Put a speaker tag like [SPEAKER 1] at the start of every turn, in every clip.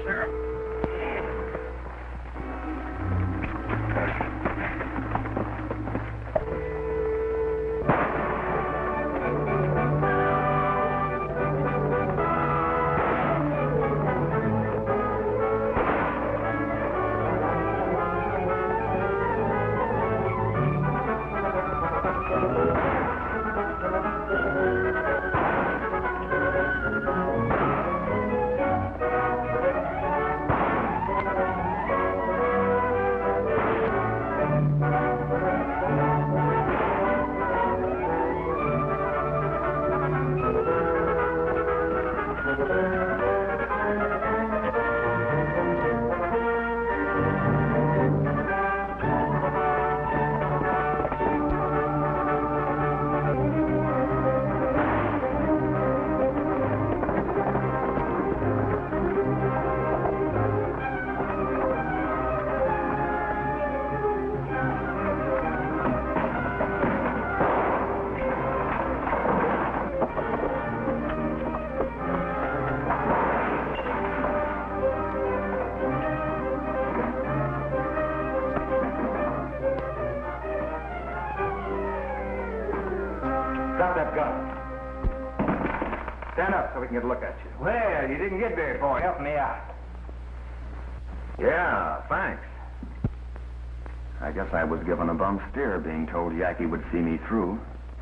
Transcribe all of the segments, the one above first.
[SPEAKER 1] Sheriff.
[SPEAKER 2] Drop that gun. Stand up so we can get a look at you.
[SPEAKER 3] Well, you didn't get very far. Help me out.
[SPEAKER 2] Yeah, thanks. I guess I was given a bum steer being told Yackey would see me through.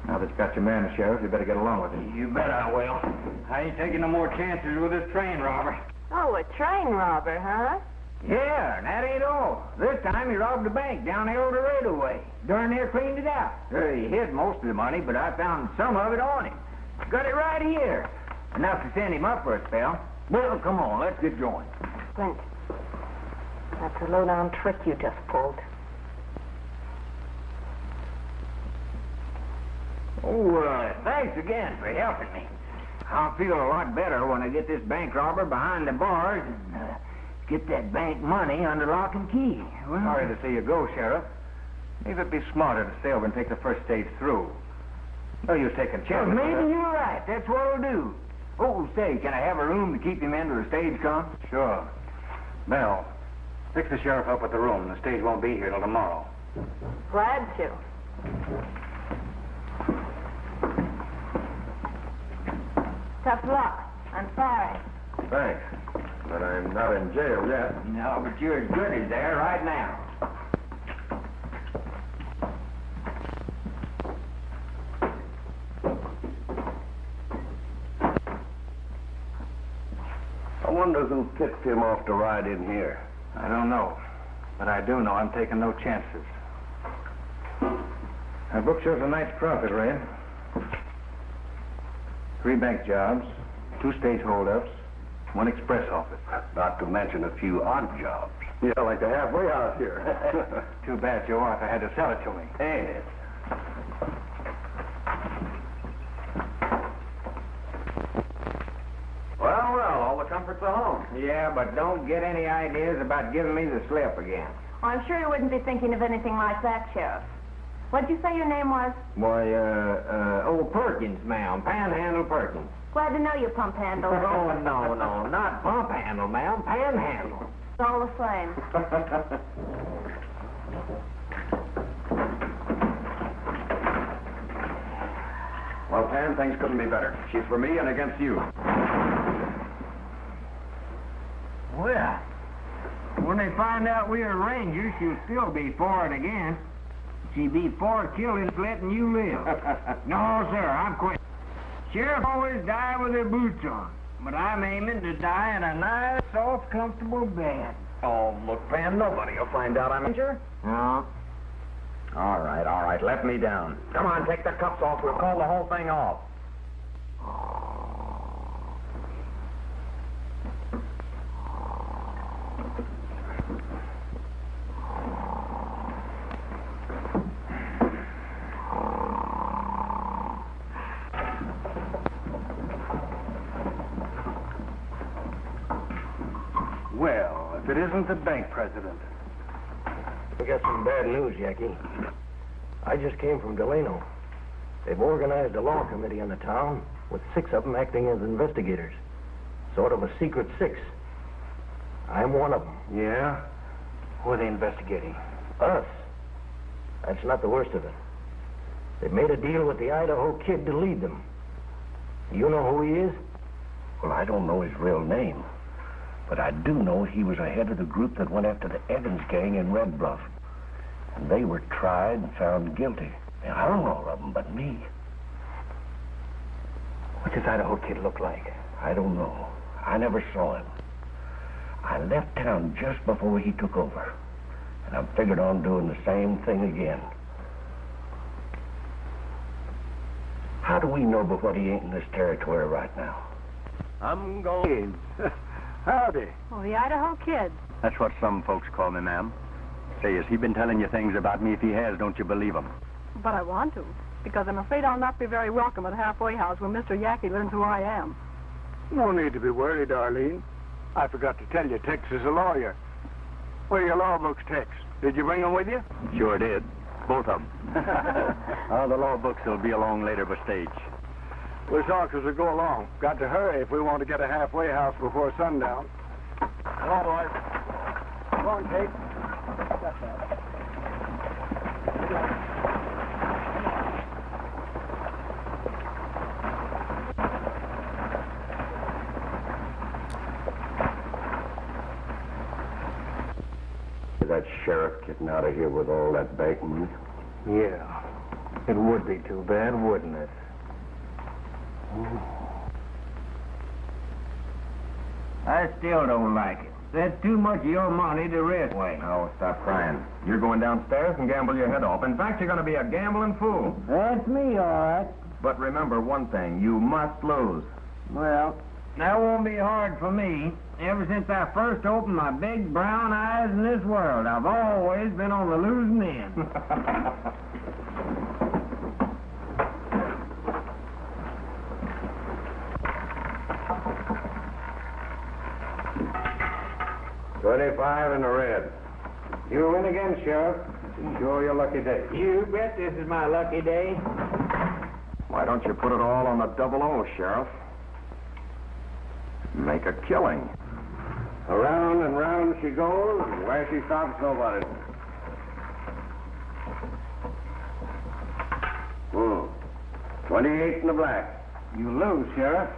[SPEAKER 2] Now that you got your man, Sheriff, you better get along with him.
[SPEAKER 3] You bet I will. I ain't taking no more chances with this train robber.
[SPEAKER 4] Oh, a train robber, huh?
[SPEAKER 3] Yeah, and that ain't all. This time he robbed a bank down the old Laredo way. Darn near cleaned it out. He hid most of the money, but I found some of it on him. Got it right here. Enough to send him up for a spell. Well, come on, let's get going.
[SPEAKER 4] Clint, that's a low-down trick you just pulled.
[SPEAKER 3] Oh, thanks again for helping me. I'll feel a lot better when I get this bank robber behind the bars and get that bank money under lock and key.
[SPEAKER 2] Well, sorry to see you go, Sheriff. Maybe it'd be smarter to stay over and take the first stage through. No use taking chances.
[SPEAKER 3] Well, maybe you're right. That's what I'll do. Oh, say, can I have a room to keep him in till the stage comes?
[SPEAKER 2] Sure. Mel, fix the sheriff up with the room. The stage won't be here till tomorrow.
[SPEAKER 4] Glad to. Tough luck. I'm sorry.
[SPEAKER 2] Thanks. But I'm not in jail yet.
[SPEAKER 3] No, but you're as good as there right now.
[SPEAKER 5] I wonder who kicked him off to ride in here.
[SPEAKER 2] I don't know. But I do know I'm taking no chances. Our book shows a night's profit, Ray. 3 bank jobs, 2 stage holdups, 1 express office.
[SPEAKER 5] Not to mention a few odd jobs.
[SPEAKER 2] Yeah, like the halfway house here. Too bad Joe Arthur had to sell it to me.
[SPEAKER 5] Ain't it?
[SPEAKER 2] Well, all the comforts of home.
[SPEAKER 3] Yeah, but don't get any ideas about giving me the slip again.
[SPEAKER 4] Oh, I'm sure you wouldn't be thinking of anything like that, Sheriff. What'd you say your name was?
[SPEAKER 3] Why, old Perkins, ma'am. Panhandle Perkins.
[SPEAKER 4] Glad to know you, Pump Handle.
[SPEAKER 3] Oh, no, not Pump Handle, ma'am. Panhandle.
[SPEAKER 4] It's all the same.
[SPEAKER 2] Well, Pan, things couldn't be better. She's for me and against you.
[SPEAKER 3] Well, when they find out we're Rangers, she'll still be for it again. She'd be for killing, letting you live. No, sir, I'm quitting. Sheriff always die with her boots on, but I'm aiming to die in a nice, soft, comfortable bed.
[SPEAKER 2] Oh, look, Pan, nobody will find out I'm injured.
[SPEAKER 3] No.
[SPEAKER 2] All right, let me down. Come on, take the cuffs off. We'll call the whole thing off. Well, if it isn't the bank president.
[SPEAKER 6] We got some bad news, Yackey. I just came from Delano. They've organized a law committee in the town with 6 of them acting as investigators. Sort of a secret 6. I'm one of them.
[SPEAKER 3] Yeah? Who are they investigating?
[SPEAKER 6] Us. That's not the worst of it. They made a deal with the Idaho Kid to lead them. You know who he is?
[SPEAKER 5] Well, I don't know his real name, but I do know he was ahead of the group that went after the Evans gang in Red Bluff. And they were tried and found guilty. They hung all of them but me.
[SPEAKER 3] What does Idaho Kid look like?
[SPEAKER 5] I don't know. I never saw him. I left town just before he took over. And I figured on doing the same thing again. How do we know but what he ain't in this territory right now?
[SPEAKER 6] I'm going. Howdy.
[SPEAKER 4] Oh, the Idaho Kid.
[SPEAKER 2] That's what some folks call me, ma'am. Say, has he been telling you things about me? If he has, don't you believe him?
[SPEAKER 4] But I want to, because I'm afraid I'll not be very welcome at the halfway house when Mr. Yackey learns who I am.
[SPEAKER 1] No need to be worried, Arlene. I forgot to tell you, Tex is a lawyer. Where are your law books, Tex? Did you bring them with you?
[SPEAKER 2] Sure did. Both of them. The law books will be along later by stage.
[SPEAKER 1] We'll talk as we go along. Got to hurry if we want to get a halfway house before sundown. Come on, boys. Come on, Kate.
[SPEAKER 5] That sheriff getting out of here with all that bank money?
[SPEAKER 6] Yeah. It would be too bad, wouldn't it?
[SPEAKER 3] I still don't like it. That's too much of your money to risk.
[SPEAKER 2] Oh, stop crying. You're going downstairs and gamble your head off. In fact, you're going to be a gambling fool.
[SPEAKER 3] That's me, all right.
[SPEAKER 2] But remember one thing, you must lose.
[SPEAKER 3] Well, that won't be hard for me. Ever since I first opened my big brown eyes in this world, I've always been on the losing end.
[SPEAKER 5] $25 in the red.
[SPEAKER 6] You win again, Sheriff. Sure your lucky day.
[SPEAKER 3] You bet this is my lucky day.
[SPEAKER 2] Why don't you put it all on the double O, Sheriff? Make a killing.
[SPEAKER 5] Around and round she goes, and where she stops, nobody. 28 in the black.
[SPEAKER 6] You lose, Sheriff.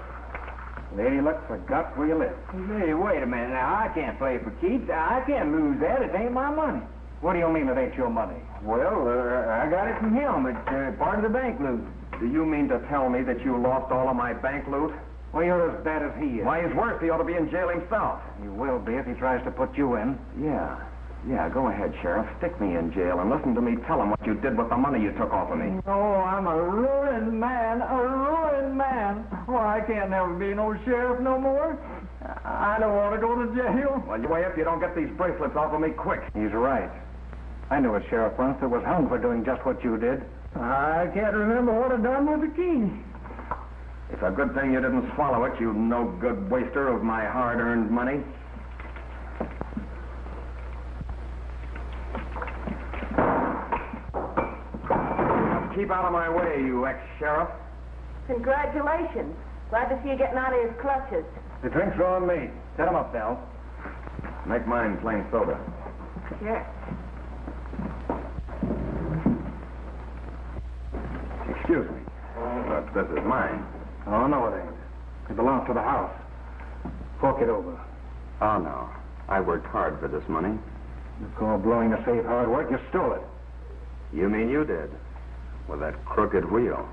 [SPEAKER 6] Lady luck forgot where you live.
[SPEAKER 3] Hey, wait a minute now. I can't play for keeps. I can't lose that. It ain't my money.
[SPEAKER 6] What do you mean it ain't your money?
[SPEAKER 3] Well, I got it from him. It's part of the bank loot.
[SPEAKER 2] Do you mean to tell me that you lost all of my bank loot?
[SPEAKER 6] Well, you're as bad as he is.
[SPEAKER 2] Why, he's worse. He ought to be in jail himself.
[SPEAKER 6] He will be if he tries to put you in.
[SPEAKER 2] Yeah, go ahead, Sheriff. Stick me in jail and listen to me tell him what you did with the money you took off of me.
[SPEAKER 3] Oh, I'm a ruined man, a ruined man. Why, I can't never be no sheriff no more. I don't want to go to jail.
[SPEAKER 2] Well, you wait up. You don't get these bracelets off of me quick.
[SPEAKER 6] He's right. I knew a sheriff once that was hung for doing just what you did.
[SPEAKER 3] I can't remember what I done with the key.
[SPEAKER 2] It's a good thing you didn't swallow it, you no-good waster of my hard-earned money. Keep out of my way, you ex-sheriff.
[SPEAKER 4] Congratulations. Glad to see you getting out of his clutches.
[SPEAKER 6] The drinks are on me. Set 'em up, Del.
[SPEAKER 2] Make mine plain soda.
[SPEAKER 4] Sure.
[SPEAKER 6] Excuse me.
[SPEAKER 2] But this is mine.
[SPEAKER 6] Oh, no, it ain't. It belongs to the house. Fork it over.
[SPEAKER 2] Oh, no. I worked hard for this money.
[SPEAKER 6] You call blowing the safe hard work? You stole it.
[SPEAKER 2] You mean you did? With that crooked wheel.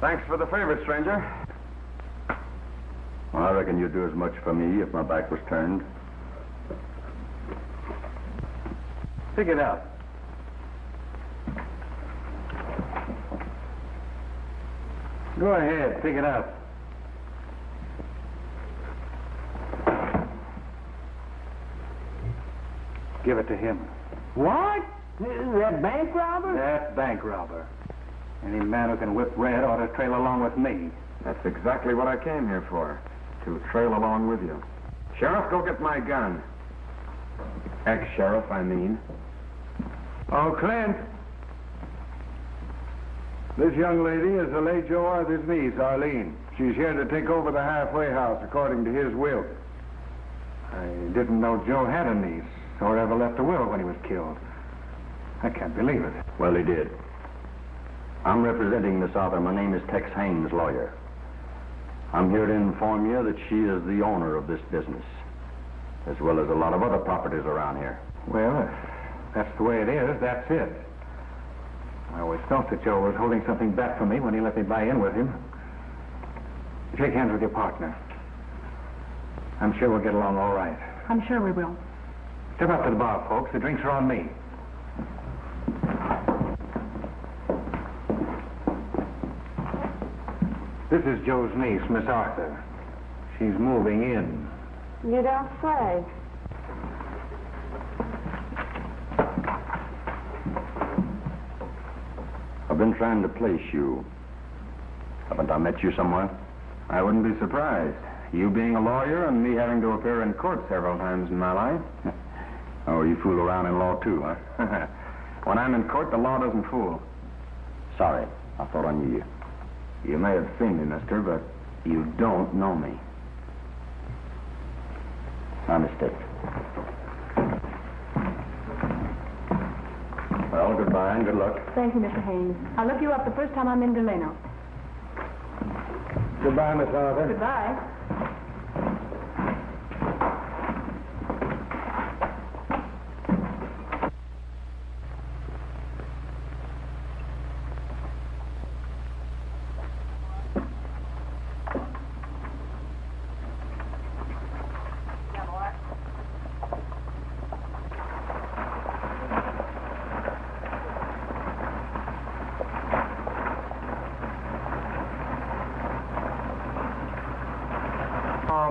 [SPEAKER 2] Thanks for the favor, stranger. Well, I reckon you'd do as much for me if my back was turned.
[SPEAKER 1] Pick it up. Go ahead, pick it up. Give it to him.
[SPEAKER 3] What? That bank robber?
[SPEAKER 1] That bank robber. Any man who can whip Red ought to trail along with me.
[SPEAKER 2] That's exactly what I came here for, to trail along with you. Sheriff, go get my gun. Ex-sheriff, I mean.
[SPEAKER 1] Oh, Clint. This young lady is the late Joe Arthur's niece, Arlene. She's here to take over the halfway house according to his will. I didn't know Joe had a niece or ever left a will when he was killed. I can't believe it.
[SPEAKER 2] Well, he did. I'm representing Miss Arthur. My name is Tex Haynes, lawyer. I'm here to inform you that she is the owner of this business, as well as a lot of other properties around here.
[SPEAKER 1] Well, if that's the way it is, that's it. I always felt that Joe was holding something back from me when he let me buy in with him. Shake hands with your partner. I'm sure we'll get along all right.
[SPEAKER 4] I'm sure we will.
[SPEAKER 1] Step up to the bar, folks. The drinks are on me. This is Joe's niece, Miss Arthur. She's moving in.
[SPEAKER 7] You don't say.
[SPEAKER 2] I've been trying to place you. Haven't I met you somewhere? I wouldn't be surprised. You being a lawyer and me having to appear in court several times in my life. Oh, you fool around in law too, huh? When I'm in court, the law doesn't fool. Sorry, I thought I knew you. You may have seen me, mister, but you don't know me. My mistake. Well, goodbye and good luck.
[SPEAKER 4] Thank you, Mr. Haynes. I'll look you up the first time I'm in Delano.
[SPEAKER 1] Goodbye, Miss Arthur.
[SPEAKER 4] Goodbye.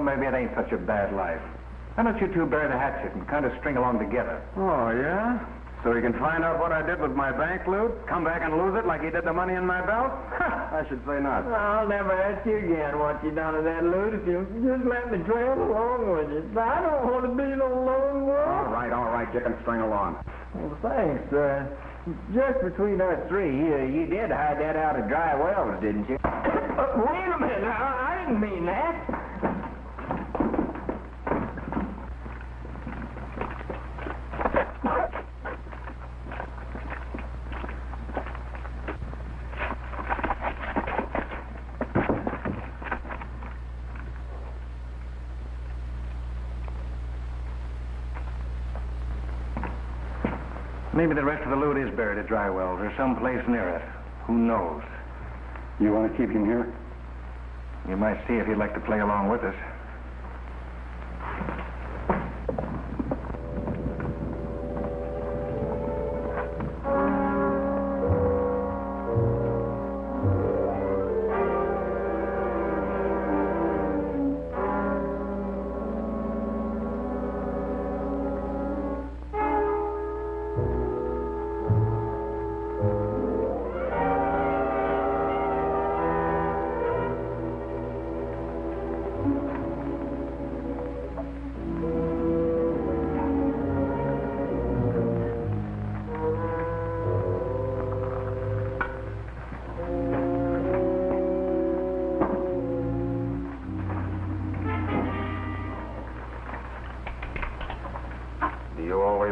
[SPEAKER 1] Maybe it ain't such a bad life. Why don't you two bury the hatchet and kind of string along together?
[SPEAKER 2] Oh, yeah? So he can find out what I did with my bank loot, come back and lose it like he did the money in my belt? I should say not.
[SPEAKER 3] I'll never ask you again what you done with that loot if you'll just let me trail along with you. I don't want to be no lone wolf.
[SPEAKER 2] All right, you can string along.
[SPEAKER 3] Well, thanks. Just between us three, you did hide that out of dry wells, didn't you? Wait a minute. I didn't mean that.
[SPEAKER 1] Maybe the rest of the loot is buried at Dry Wells or someplace near it. Who knows? You want to keep him here? You might see if he'd like to play along with us.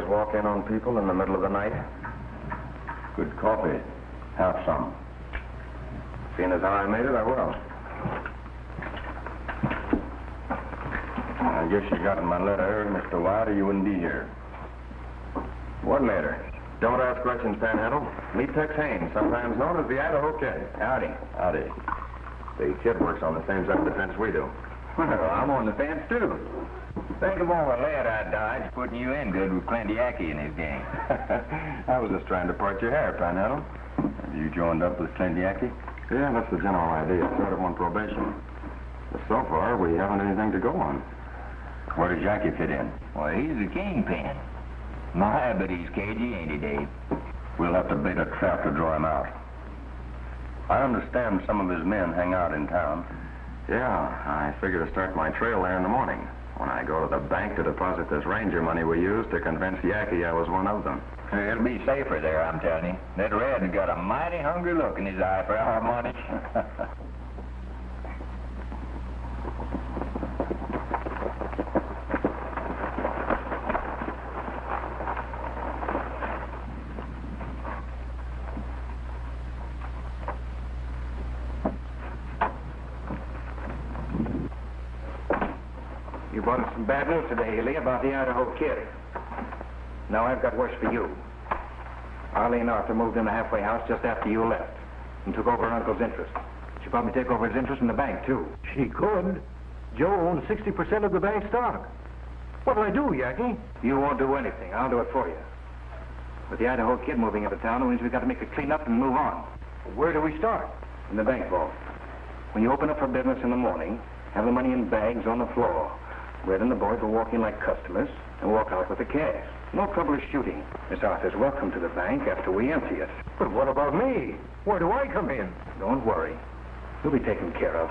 [SPEAKER 2] Walk in on people in the middle of the night? Good coffee. Have some. Seeing as how I made it, I will. I guess you got my letter, Mr. White, or you wouldn't be here. What letter? Don't ask questions, Panhandle. Meet Tex Haynes, sometimes known as the Idaho Kid.
[SPEAKER 3] Howdy.
[SPEAKER 2] Howdy. The kid works on the same side of the fence we do.
[SPEAKER 3] Well, I'm on the fence, too. Think of all the lead I dodged putting you in good with Clint Yackey and his gang.
[SPEAKER 2] I was just trying to part your hair, Panhandle.
[SPEAKER 3] Have you joined up with Clint Yackey?
[SPEAKER 2] Yeah, that's the general idea. Sort of on probation. But so far, we haven't anything to go on.
[SPEAKER 3] Where does Yackey fit in? Well, he's the kingpin. My, but he's cagey, ain't he, Dave?
[SPEAKER 2] We'll have to bait a trap to draw him out. I understand some of his men hang out in town. Yeah, I figure to start my trail there in the morning when I go to the bank to deposit this ranger money we used to convince Yackey I was one of them.
[SPEAKER 3] It'll be safer there, I'm telling you. That red's got a mighty hungry look in his eye for our money.
[SPEAKER 8] You brought us some bad news today, Ely, about the Idaho Kid. Now I've got worse for you. Arlene Arthur moved in the halfway house just after you left and took over her uncle's interest. She'll probably take over his interest in the bank, too.
[SPEAKER 6] She could. Joe owns 60% of the bank stock. What'll I do, Yackey?
[SPEAKER 8] You won't do anything. I'll do it for you. With the Idaho Kid moving into town, it means we've got to make a clean-up and move on.
[SPEAKER 6] Where do we start?
[SPEAKER 8] In the bank vault. When you open up for business in the morning, have the money in bags on the floor. Red and the boys will walk in like customers and walk out with the cash. No trouble shooting. Miss Arthur's welcome to the bank after we empty it.
[SPEAKER 6] But what about me? Where do I come in?
[SPEAKER 8] Don't worry. You'll be taken care of.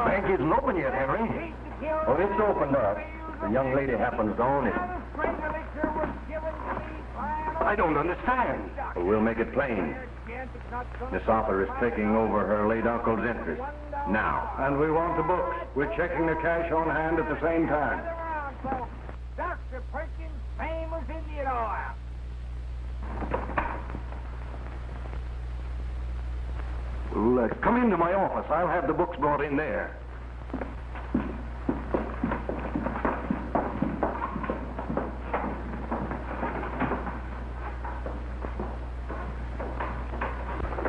[SPEAKER 6] Bank isn't open yet, Henry.
[SPEAKER 2] Well, it's opened up. The young lady happens to own it.
[SPEAKER 6] I don't understand.
[SPEAKER 2] Well, we'll make it plain. Miss Arthur is taking over her late uncle's interest. Now.
[SPEAKER 1] And we want the books. We're checking the cash on hand at the same time.
[SPEAKER 3] Dr. Perkins, famous Indian oil.
[SPEAKER 6] Well, come into my office. I'll have the books brought in there.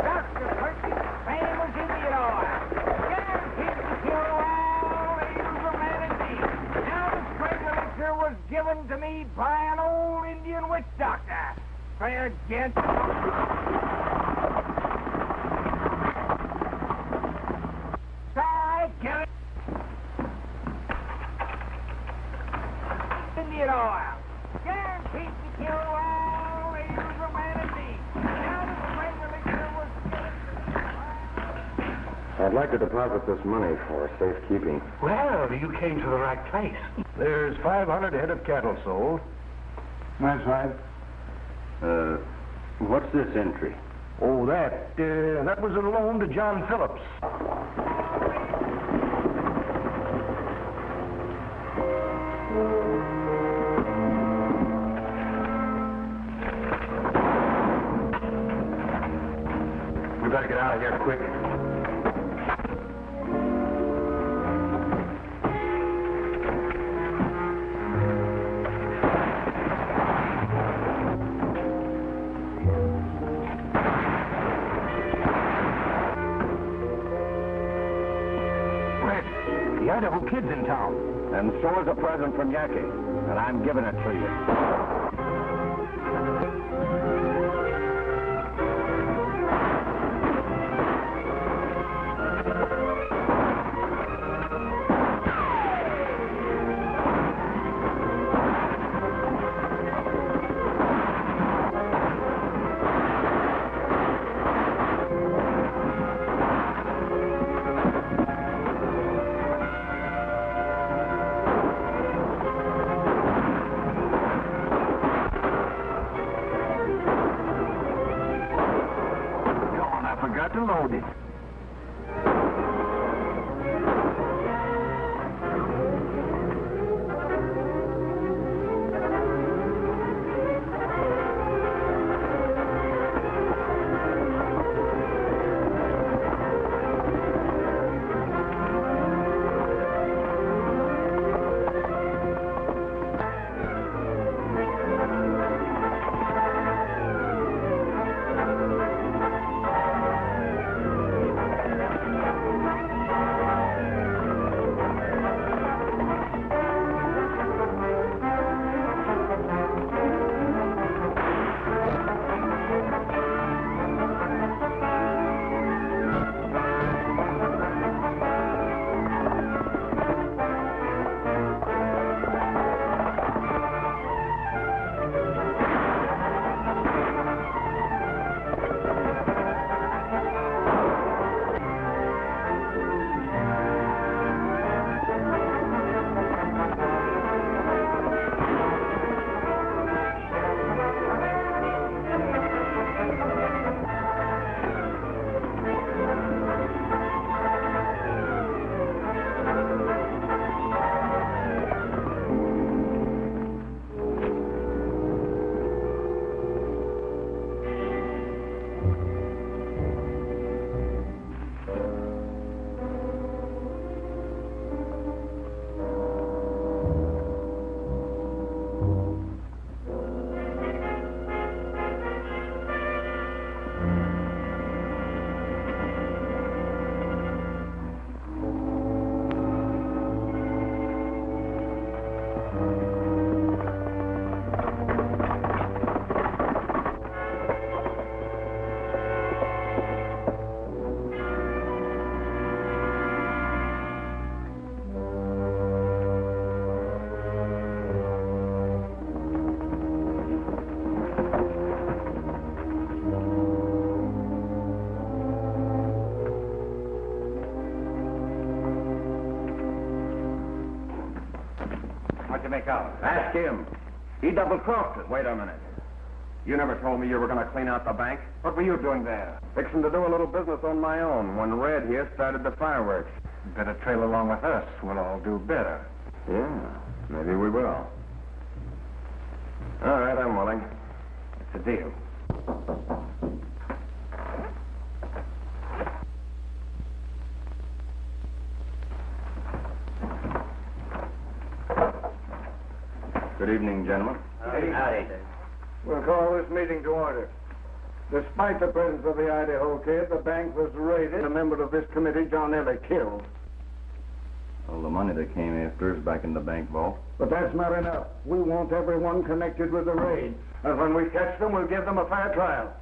[SPEAKER 3] Dr. Perkins, famous Indian oil. Guaranteed to kill all evil humanity. Now the straight elixir was given to me by an old Indian witch doctor. Fair gent. Indian oil. Guaranteed to kill all evil humanity. Now the straight elixir was given to me.
[SPEAKER 2] I'd like to deposit this money for safekeeping.
[SPEAKER 5] Well, you came to the right place.
[SPEAKER 6] There's 500 head of cattle sold.
[SPEAKER 1] That's right.
[SPEAKER 2] What's this entry?
[SPEAKER 6] Oh, that was a loan to John Phillips.
[SPEAKER 1] We better get out of here quick.
[SPEAKER 3] The Idaho Kid's in town.
[SPEAKER 2] And so is a present from Yackey, and I'm giving it to you.
[SPEAKER 3] To load it.
[SPEAKER 2] What'd you make out?
[SPEAKER 3] Ask him. He double-crossed us.
[SPEAKER 2] Wait a minute. You never told me you were going to clean out the bank.
[SPEAKER 1] What were you doing there?
[SPEAKER 2] Fixing to do a little business on my own when Red here started the fireworks.
[SPEAKER 1] Better trail along with us. We'll all do better.
[SPEAKER 2] Yeah, maybe we will. All right, I'm willing.
[SPEAKER 1] It's a deal.
[SPEAKER 2] Good evening, gentlemen.
[SPEAKER 3] Howdy.
[SPEAKER 1] We'll call this meeting to order. Despite the presence of the Idaho Kid, the bank was raided. A member of this committee, John Ellie, killed.
[SPEAKER 2] Well, the money they came after is back in the bank vault.
[SPEAKER 1] But that's not enough. We want everyone connected with the raid. And when we catch them, we'll give them a fair trial.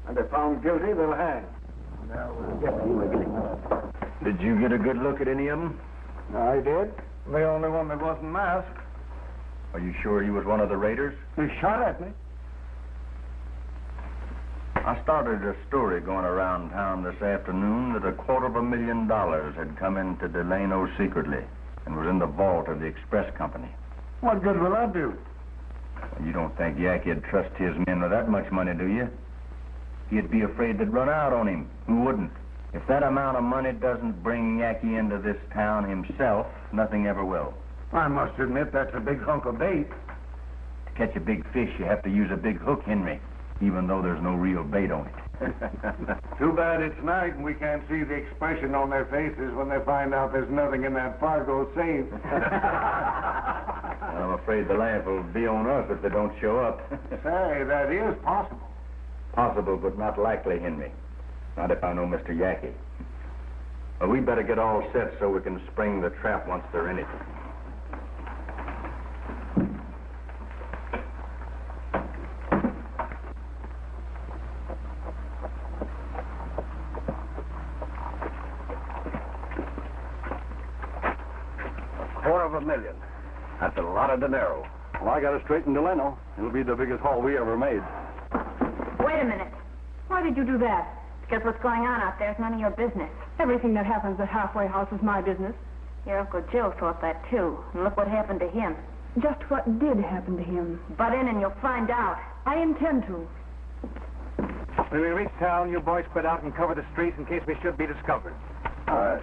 [SPEAKER 1] And if found guilty, they'll hang. Now, we'll get you, Wiggly.
[SPEAKER 5] Did you get a good look at any of them?
[SPEAKER 1] I did. The only one that wasn't masked.
[SPEAKER 2] Are you sure he was one of the raiders?
[SPEAKER 1] He shot at me.
[SPEAKER 2] I started a story going around town this afternoon that $250,000 had come into Delano secretly and was in the vault of the express company.
[SPEAKER 1] What good will that do?
[SPEAKER 2] Well, you don't think Yackey'd trust his men with that much money, do you? He'd be afraid they'd run out on him. Who wouldn't? If that amount of money doesn't bring Yackey into this town himself, nothing ever will.
[SPEAKER 1] I must admit that's a big hunk of bait.
[SPEAKER 2] To catch a big fish, you have to use a big hook, Henry, even though there's no real bait on it.
[SPEAKER 1] Too bad it's night and we can't see the expression on their faces when they find out there's nothing in that Fargo safe.
[SPEAKER 2] I'm afraid the laugh will be on us if they don't show up.
[SPEAKER 1] Say, that is possible.
[SPEAKER 2] Possible, but not likely, Henry. Not if I know Mr. Yackey. Well, we better get all set so we can spring the trap once they're in it.
[SPEAKER 5] $250,000. That's a lot of dinero.
[SPEAKER 2] Well, I got it straight in Delano. It'll be the biggest haul we ever made.
[SPEAKER 7] Wait a minute. Why did you do that?
[SPEAKER 9] Because what's going on out there is none of your business.
[SPEAKER 4] Everything that happens at Halfway House is my business.
[SPEAKER 9] Your Uncle Joe thought that, too. And look what happened to him.
[SPEAKER 4] Just what did happen to him?
[SPEAKER 9] Butt in and you'll find out.
[SPEAKER 4] I intend to.
[SPEAKER 3] When we reach town, you boys spread out and cover the streets in case we should be discovered.
[SPEAKER 5] All right.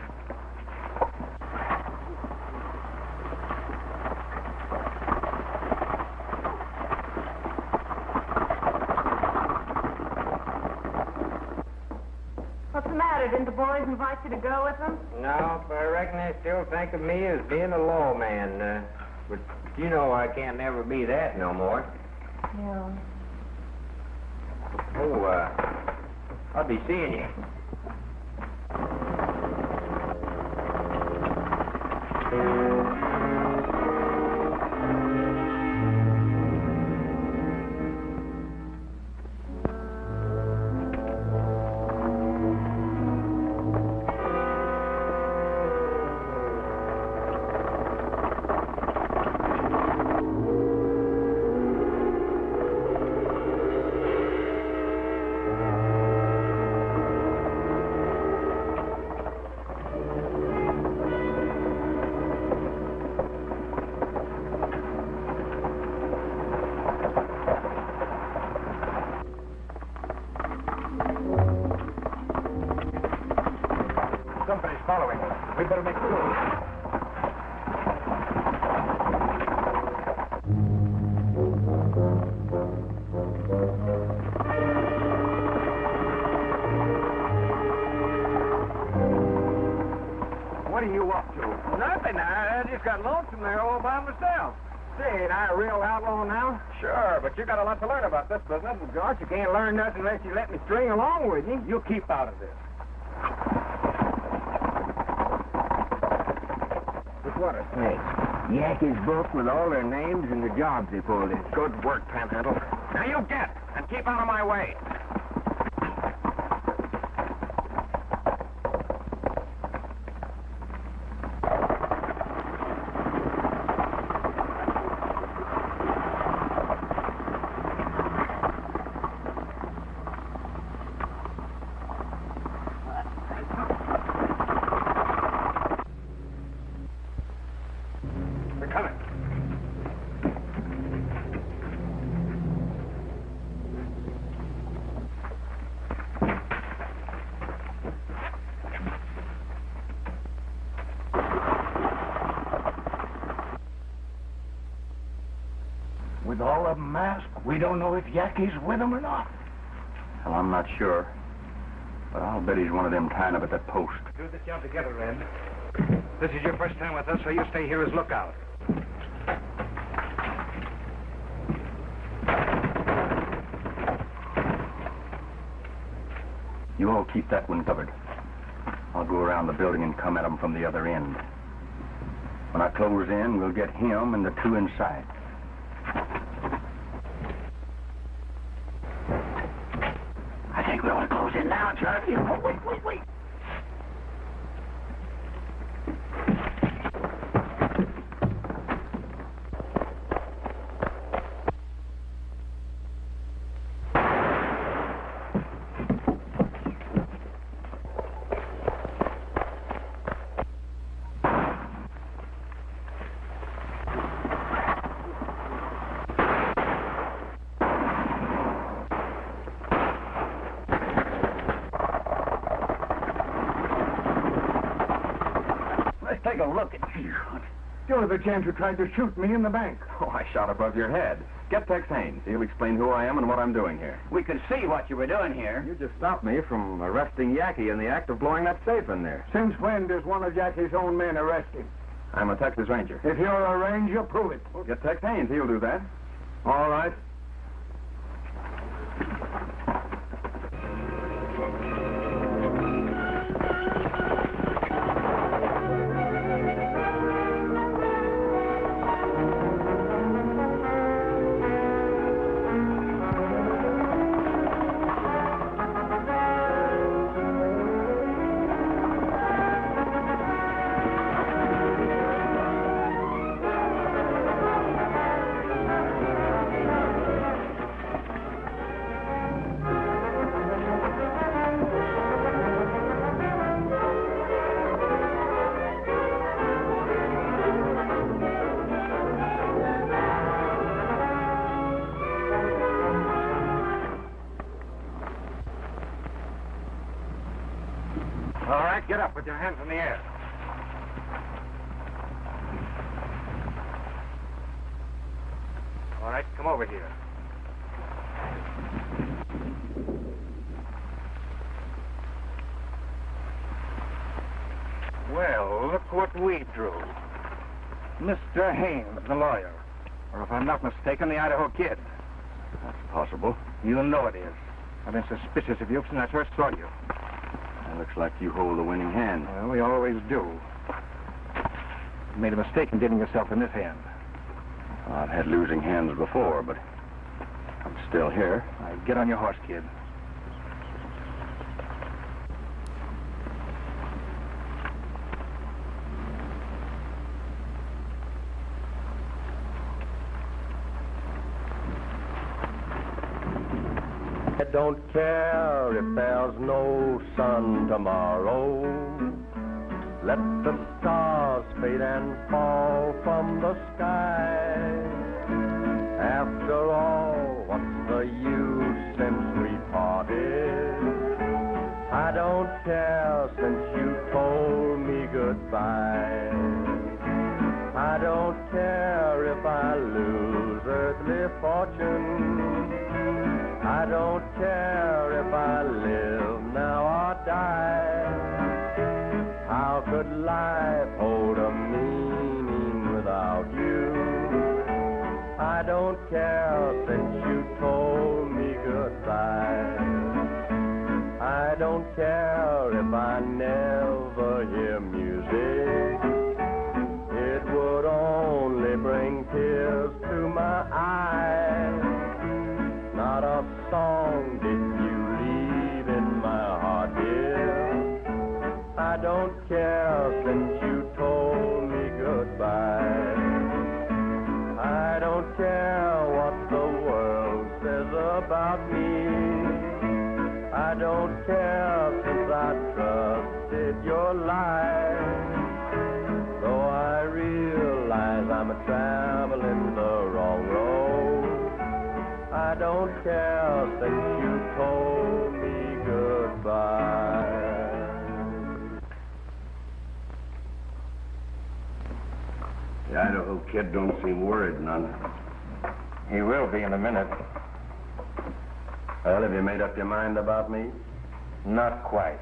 [SPEAKER 9] What's the matter? Didn't the boys invite you to go with them?
[SPEAKER 6] No, but I reckon they still think of me as being a lawman. But you know I can't never be that no more.
[SPEAKER 9] Yeah.
[SPEAKER 6] Oh, I'll be seeing you.
[SPEAKER 3] Somebody's following us. We better make a move. What are you up to?
[SPEAKER 6] Nothing. I just got lonesome there all by myself.
[SPEAKER 3] Say, ain't I a real outlaw now?
[SPEAKER 6] Sure, but you got a lot to learn about this business.
[SPEAKER 3] George, you can't learn nothing unless you let me string along with you.
[SPEAKER 6] You keep out of this.
[SPEAKER 3] What a thing. Yackey's book with all their names and the jobs they pulled in.
[SPEAKER 6] Good work, Panhandle. Now you get, and keep out of my way.
[SPEAKER 5] With all of them masked, we don't know if Yackey's with them or not.
[SPEAKER 2] Well, I'm not sure. But I'll bet he's one of them tying up at that post.
[SPEAKER 3] Do this job together, Red. This is your first time with us, so you stay here as lookout.
[SPEAKER 2] You all keep that one covered. I'll go around the building and come at him from the other end. When I close in, we'll get him and the two inside.
[SPEAKER 5] I think we ought to close in now, Charlie. Oh, wait.
[SPEAKER 3] Take a look at you. You're the gent who tried to shoot me in the bank.
[SPEAKER 2] Oh, I shot above your head. Get Tex Haynes. He'll explain who I am and what I'm doing here.
[SPEAKER 6] We could see what you were doing here.
[SPEAKER 2] You just stopped me from arresting Yackey in the act of blowing that safe in there.
[SPEAKER 3] Since when does one of Yackey's own men arrest him?
[SPEAKER 2] I'm a Texas Ranger.
[SPEAKER 3] If you're a ranger, prove it.
[SPEAKER 2] Well, get Tex Haynes. He'll do that.
[SPEAKER 3] All right.
[SPEAKER 1] Put your hands in the air. All right, come over here. Well, look what we drew. Mr. Haynes, the lawyer. Or if I'm not mistaken, the Idaho Kid.
[SPEAKER 2] That's possible.
[SPEAKER 1] You know it is. I've been suspicious of you since I first saw you.
[SPEAKER 2] It looks like you hold the winning hand.
[SPEAKER 1] Well, we always do. You made a mistake in getting yourself in this hand.
[SPEAKER 2] Well, I've had losing hands before, but I'm still here.
[SPEAKER 1] All right, get on your horse, kid.
[SPEAKER 10] I don't care if there's no sun tomorrow. Let the stars fade and fall from the sky. After all, what's the use since we parted? I don't care since you told me goodbye. I don't care if I lose earthly fortune. I don't care if I live now or die. How could life hold a meaning without you? I don't care since you told me goodbye. I don't care if I never hear music. It would only bring tears to my eyes. Not a song did you leave in my heart, dear. I don't care since you told me goodbye. I don't care what the world says about me. I don't care since I trusted your lies. Though I realize I'm traveling the wrong road. I don't care since you told me goodbye.
[SPEAKER 5] The Idaho Kid don't seem worried none.
[SPEAKER 1] He will be in a minute.
[SPEAKER 2] Well, have you made up your mind about me?
[SPEAKER 1] Not quite.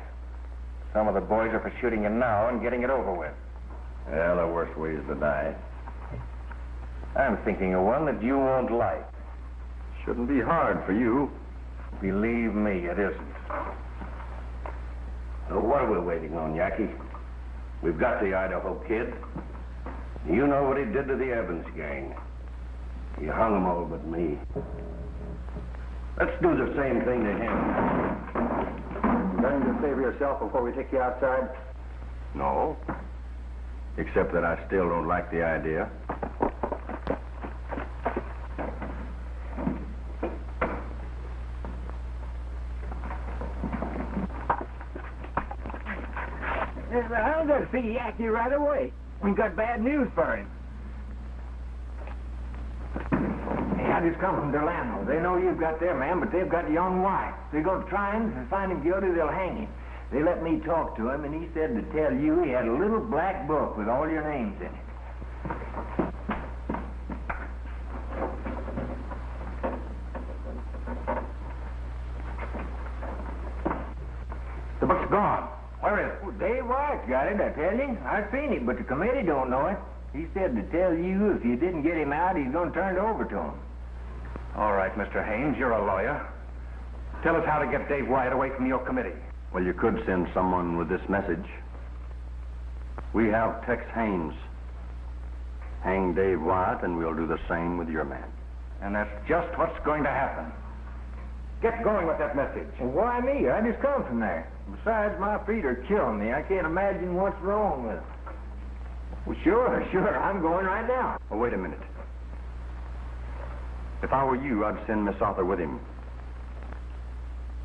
[SPEAKER 1] Some of the boys are for shooting you now and getting it over with.
[SPEAKER 2] Well, there are worse ways to die.
[SPEAKER 1] I'm thinking of one that you won't like.
[SPEAKER 2] Shouldn't be hard for you.
[SPEAKER 1] Believe me, it isn't.
[SPEAKER 5] So what are we waiting on, Yackey? We've got the Idaho Kid. You know what he did to the Evans gang. He hung them all but me. Let's do the same thing to him.
[SPEAKER 1] Going to save yourself before we take you outside?
[SPEAKER 2] No. Except that I still don't like the idea.
[SPEAKER 3] I'm going to see Yackey right away. We got bad news for him. Hey, I just come from Delano. They know you've got their man, but they've got young Wright. They're going to try him. If they find him guilty, they'll hang him. They let me talk to him, and he said to tell you he had a little black book with all your names in it.
[SPEAKER 1] The book's gone. Where is it?
[SPEAKER 3] Well, Dave White's got it, I tell you. I've seen it, but the committee don't know it. He said to tell you if you didn't get him out, he's going to turn it over to him.
[SPEAKER 1] All right, Mr. Haynes, you're a lawyer. Tell us how to get Dave White away from your committee.
[SPEAKER 2] Well, you could send someone with this message. We have Tex Haynes. Hang Dave White, and we'll do the same with your man.
[SPEAKER 1] And that's just what's going to happen. Get going with that message.
[SPEAKER 3] Well, why me? I just come from there. Besides, my feet are killing me. I can't imagine what's wrong with them. Well, sure. I'm going right now.
[SPEAKER 2] Oh, wait a minute. If I were you, I'd send Miss Arthur with him.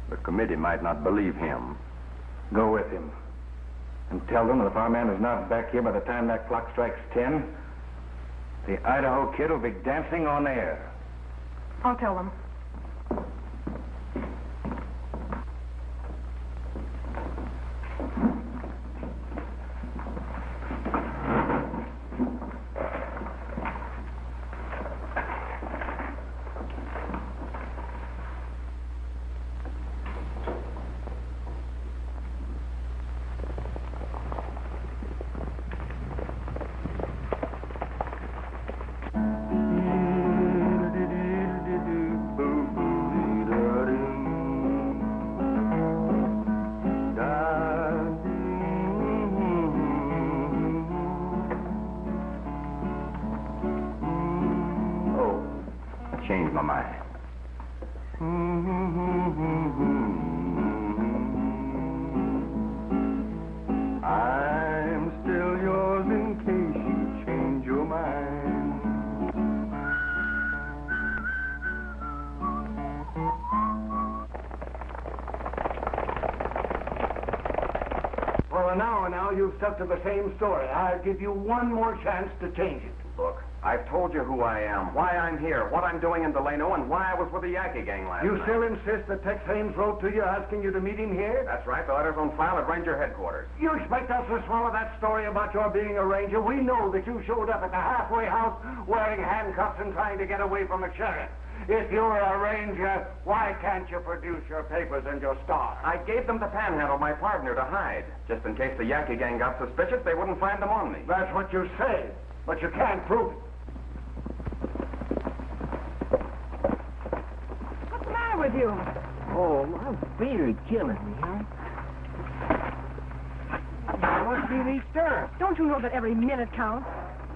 [SPEAKER 2] The committee might not believe him.
[SPEAKER 1] Go with him. And tell them that if our man is not back here by the time that clock strikes 10, the Idaho Kid will be dancing on air.
[SPEAKER 4] I'll tell them.
[SPEAKER 2] changed my mind.
[SPEAKER 10] I'm still yours in case you change your mind.
[SPEAKER 5] Well, now, you've stuck to the same story. I'll give you one more chance to change it.
[SPEAKER 2] Look, I've told you who I am, why I'm here, what I'm doing in Delano, and why I was with the Yackey gang last
[SPEAKER 5] You
[SPEAKER 2] night.
[SPEAKER 5] still insist that Tex Haynes wrote to you asking you to meet him here?
[SPEAKER 2] That's right. The letter's on file at Ranger headquarters.
[SPEAKER 5] You expect us to swallow that story about your being a ranger? We know that you showed up at the halfway house wearing handcuffs and trying to get away from the sheriff. If you're a ranger, why can't you produce your papers and your star?
[SPEAKER 2] I gave them to Panhandle, my partner, to hide. Just in case the Yackey gang got suspicious, they wouldn't find them on me.
[SPEAKER 5] That's what you say, but you can't prove it.
[SPEAKER 4] What's the matter with you?
[SPEAKER 3] Oh, my feet are killing me, huh? Must be these stirrups.
[SPEAKER 4] Don't you know that every minute counts?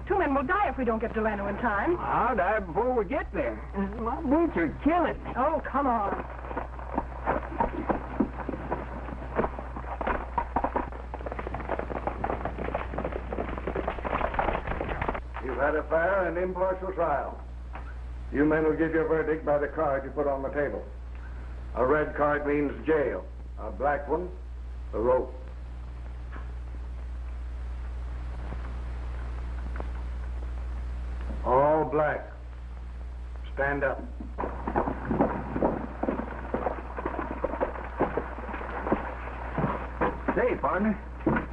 [SPEAKER 4] 2 men will die if we don't get Delano in time.
[SPEAKER 3] I'll die before we get there. My boots are killing me.
[SPEAKER 4] Oh, come on.
[SPEAKER 1] You've had a fair and impartial trial. You men will give your verdict by the card you put on the table. A red card means jail. A black one, the rope. All black. Stand up.
[SPEAKER 3] Say, partner,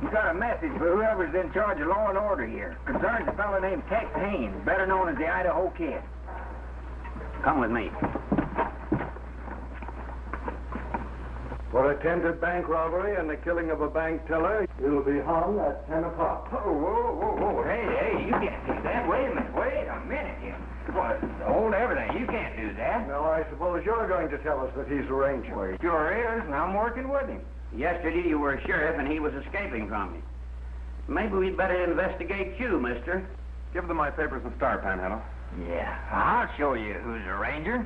[SPEAKER 3] you got a message for whoever's in charge of law and order here. Concerns a fellow named Tex Haynes, better known as the Idaho Kid. Come with me.
[SPEAKER 1] For attempted bank robbery and the killing of a bank teller, you'll be hung at 10 o'clock.
[SPEAKER 3] Oh, whoa. Hey, you can't do that. Wait a minute here. What? Hold everything. You can't do that.
[SPEAKER 1] Now, I suppose you're going to tell us that he's a ranger.
[SPEAKER 3] Well, he sure is, and I'm working with him. Yesterday you were a sheriff and he was escaping from you. Maybe we'd better investigate you, mister.
[SPEAKER 2] Give them my papers and star, Panhandle.
[SPEAKER 3] Yeah, I'll show you who's a ranger.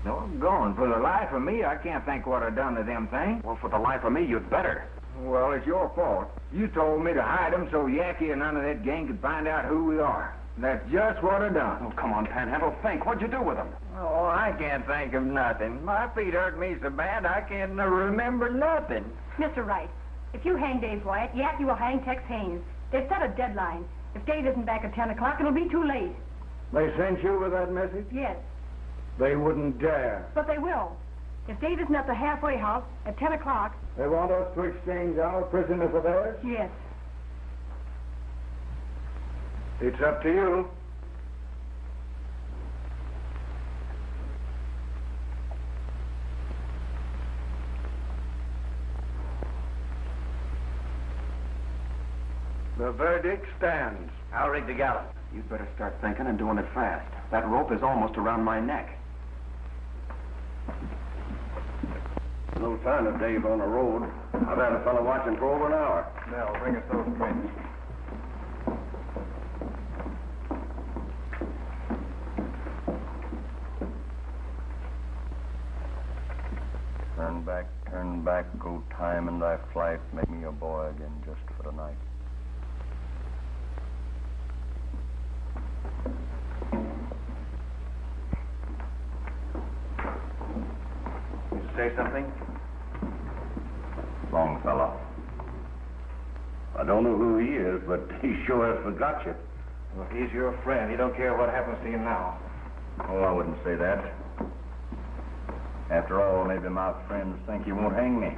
[SPEAKER 3] Doggone, for the life of me, I can't think what I've done to them things.
[SPEAKER 2] Well, for the life of me, you'd better.
[SPEAKER 3] Well, it's your fault. You told me to hide them so Yackey and none of that gang could find out who we are. That's just what I done.
[SPEAKER 2] Oh, come on, Panhandle, think. What'd you do with them?
[SPEAKER 3] Oh, I can't think of nothing. My feet hurt me so bad I can't remember nothing.
[SPEAKER 7] Mr. Wright, if you hang Dave Wyatt, Yackey will hang Tex Haynes. They've set a deadline. If Dave isn't back at 10 o'clock, it'll be too late.
[SPEAKER 1] They sent you with that message?
[SPEAKER 7] Yes,
[SPEAKER 1] They wouldn't dare.
[SPEAKER 7] but they will. If Dave isn't at the halfway house at 10 o'clock,
[SPEAKER 1] They want us to exchange our prisoner for theirs?
[SPEAKER 7] yes.
[SPEAKER 1] It's up to you. The verdict stands.
[SPEAKER 3] I'll rig the gallows.
[SPEAKER 2] You'd better start thinking and doing it fast. That rope is almost around my neck.
[SPEAKER 10] No sign of Dave on the road. I've had a fellow watching for over an hour.
[SPEAKER 2] Now, bring us those prints.
[SPEAKER 10] Turn back, go time in thy flight, make me a boy again just for the night.
[SPEAKER 2] You say something?
[SPEAKER 10] Longfellow. I don't know who he is, but he sure has forgot you.
[SPEAKER 2] Well, if he's your friend, he don't care what happens to you now.
[SPEAKER 10] Oh, I wouldn't say that. After all, maybe my friends think you won't hang me.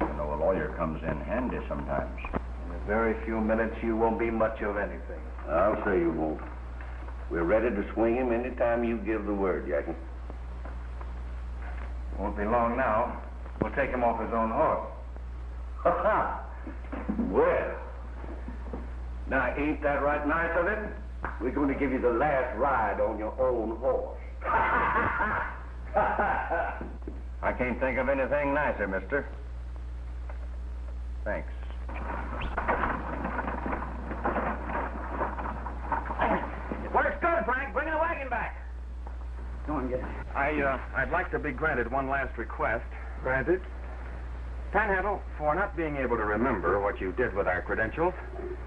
[SPEAKER 10] You know, a lawyer comes in handy sometimes.
[SPEAKER 2] In a very few minutes, you won't be much of anything.
[SPEAKER 10] I'll say you won't. We're ready to swing him any time you give the word, Yackey.
[SPEAKER 2] Won't be long now. We'll take him off his own horse.
[SPEAKER 10] Ha-ha!
[SPEAKER 5] Well, now ain't that right nice of it? We're going to give you the last ride on your own horse.
[SPEAKER 2] I can't think of anything nicer, mister. Thanks.
[SPEAKER 3] back.
[SPEAKER 8] Go on, get it.
[SPEAKER 2] I'd like to be granted one last request.
[SPEAKER 1] Granted.
[SPEAKER 2] Panhandle, for not being able to remember what you did with our credentials,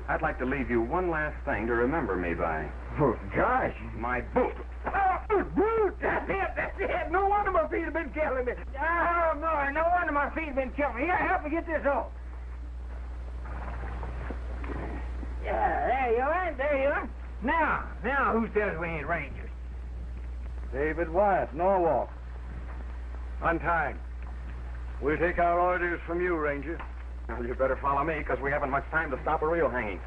[SPEAKER 2] I'd like to leave you one last thing to remember me by.
[SPEAKER 3] Oh, gosh.
[SPEAKER 2] My boot.
[SPEAKER 3] Oh, brute! That's it. No wonder my feet have been killing me. Oh, boy, no wonder my feet have been killing me. Here, help me get this off. Yeah, there you are. Now, who says we ain't rangers?
[SPEAKER 1] David Wyatt, Norwalk. Untied. We'll take our orders from you, Ranger.
[SPEAKER 2] Well, you better follow me, because we haven't much time to stop a real hanging.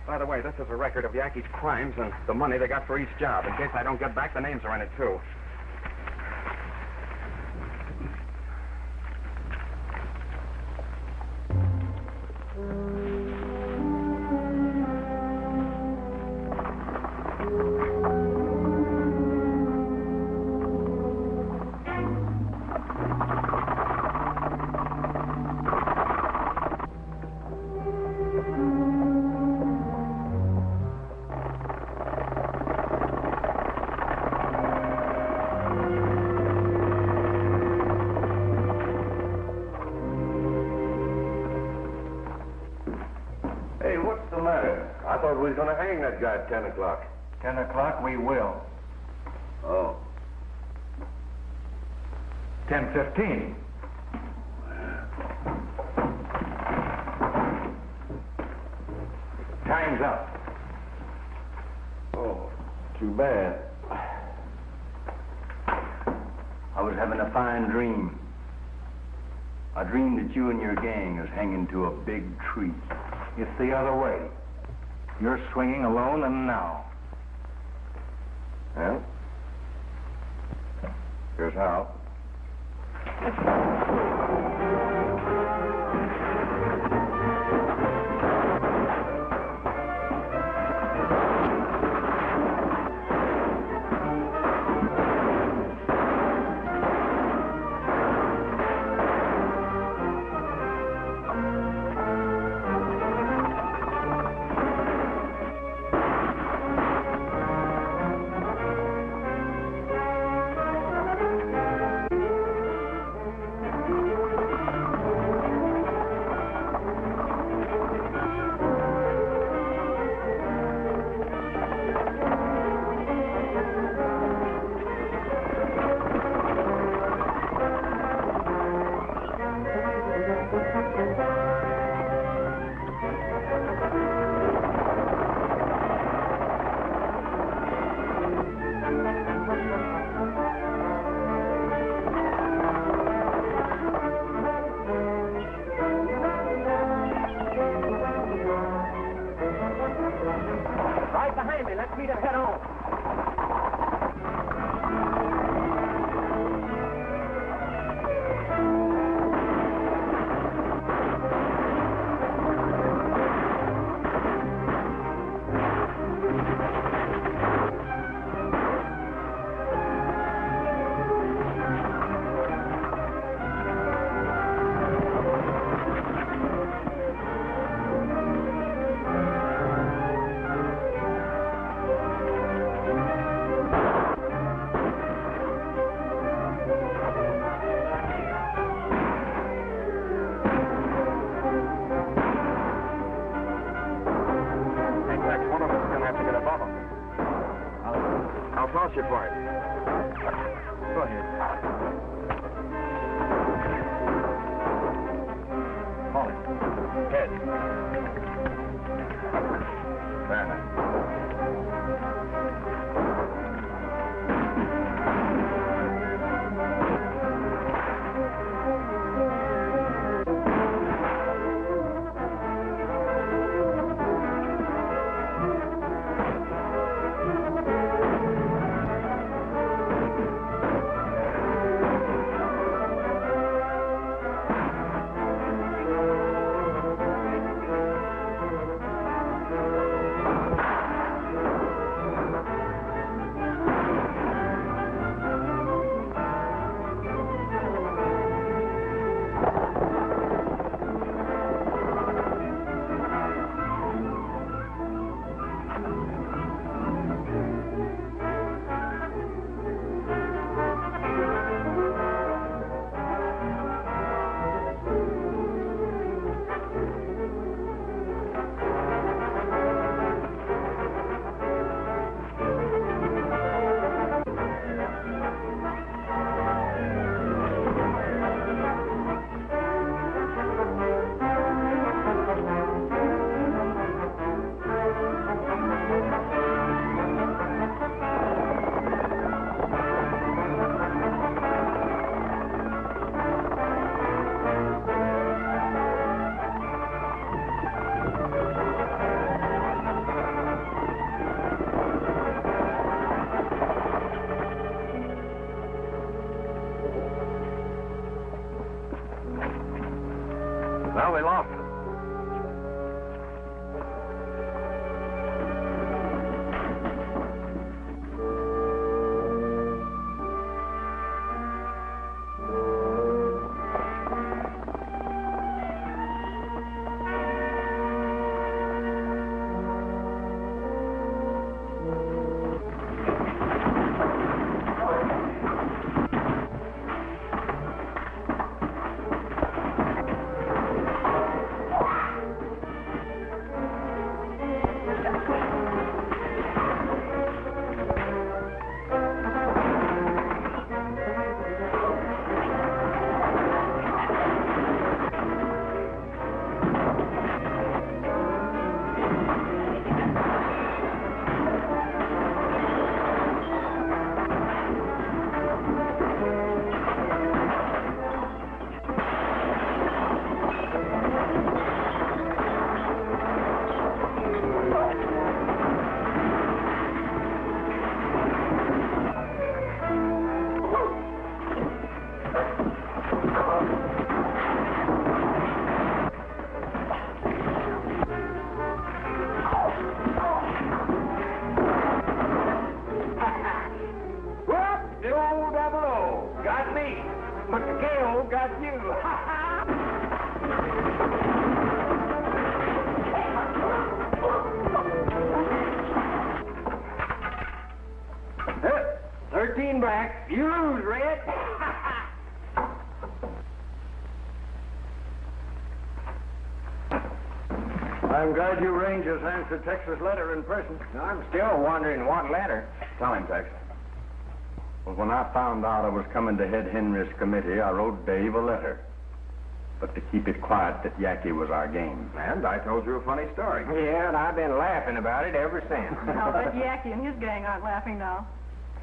[SPEAKER 2] By the way, this is a record of Yackey's crimes and the money they got for each job. In case I don't get back, the names are in it, too.
[SPEAKER 10] Hey, what's the matter? I thought we was going to hang that guy at 10 o'clock.
[SPEAKER 1] 10 o'clock, we will.
[SPEAKER 10] Oh.
[SPEAKER 1] 10:15. Time's up.
[SPEAKER 10] Oh, too bad.
[SPEAKER 8] I was having a fine dream. I dreamed that you and your gang is hanging to a big tree.
[SPEAKER 1] It's the other way. You're swinging alone, and now.
[SPEAKER 10] Well, here's how.
[SPEAKER 3] Right behind me. Let's meet him head on.
[SPEAKER 2] I'll toss you for it.
[SPEAKER 1] Go ahead. Hold it.
[SPEAKER 2] Head. There now.
[SPEAKER 5] Well, we lost it.
[SPEAKER 1] I'm glad you Rangers answered Tex's letter in person.
[SPEAKER 3] I'm still wondering what letter.
[SPEAKER 2] Tell him, Tex. Well, when I found out I was coming to head Henry's committee, I wrote Dave a letter. But to keep it quiet that Yackey was our game.
[SPEAKER 1] And I told you a funny story.
[SPEAKER 3] Yeah, and I've been laughing about it ever since.
[SPEAKER 4] I'll bet Yackey and his gang aren't laughing now.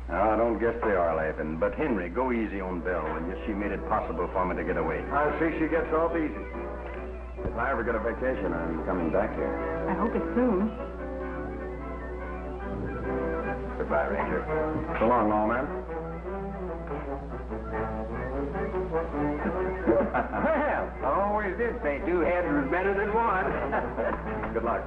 [SPEAKER 2] No, I don't guess they are laughing. But Henry, go easy on Belle, will you? She made it possible for me to get away.
[SPEAKER 1] I see she gets off easy.
[SPEAKER 2] If I ever get a vacation, I'm coming back here.
[SPEAKER 4] I hope it's soon.
[SPEAKER 2] Goodbye, Ranger. So long, lawman.
[SPEAKER 3] Well, I always did say two heads was better than one.
[SPEAKER 2] Good luck.